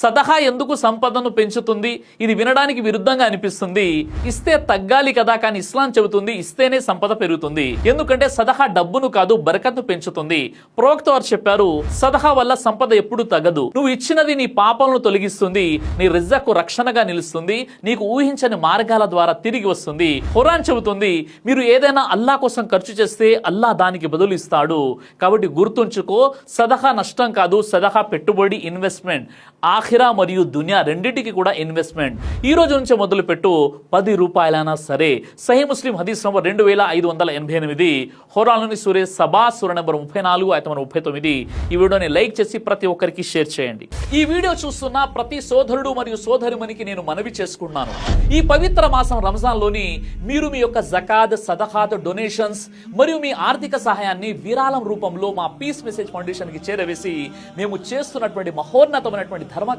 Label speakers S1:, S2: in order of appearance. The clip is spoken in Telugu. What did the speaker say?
S1: సదహా ఎందుకు సంపదను పెంచుతుంది? ఇది వినడానికి విరుద్ధంగా అనిపిస్తుంది. ఇస్తే తగ్గాలి కదా, కానీ ఇస్లాం చెబుతుంది ఇస్తేనే సంపద పెరుగుతుంది. ఎందుకంటే సదహా డబ్బును కాదు బరకత్ను పెంచుతుంది. ప్రవక్త వారు చెప్పారు, సదహా వల్ల సంపద ఎప్పుడు తగ్గదు. నువ్వు ఇచ్చినది నీ పాపాలను తొలగిస్తుంది, నీ రిజ్జకు రక్షణగా నిలుస్తుంది, నీకు ఊహించని మార్గాల ద్వారా తిరిగి వస్తుంది. ఖురాన్ చెబుతుంది, మీరు ఏదైనా అల్లా కోసం ఖర్చు చేస్తే అల్లా దానికి బదులు ఇస్తాడు. కాబట్టి గుర్తుంచుకో, సదహా నష్టం కాదు, సదహా పెట్టుబడి, ఇన్వెస్ట్మెంట్. ఆఖిరా మరియు దునియా రెండింటికి కూడా ఇన్వెస్ట్మెంట్. ఈ రోజు నుంచి మొదలు పెట్టు, 10 రూపాయలైనా సరే. సహీ ముస్లిం హదీస్ నంబర్ 2588, ఖురాన్లోని సూరే సబా సూర నంబర్ 34 ఆయత 39. ఈ వీడియోని లైక్ చేసి ప్రతి ఒక్కరికి షేర్ చేయండి. ఈ వీడియో చూస్తున్న ప్రతి సోదరుడు మరియు సోదరిమనికి నేను మనవి చేసుకుంటున్నాను, ఈ పవిత్ర మాసం రంజాన్ లోని మీరు మీ యొక్క జకాత్, సదఖాత్, డొనేషన్స్ మరియు మీ ఆర్థిక సహాయాన్ని విరాళం రూపంలో మా పీస్ మెసేజ్ ఫౌండేషన్ కి చేరవేసి మేము చేస్తున్నటువంటి మహోన్నతమైనటువంటి ధర్మ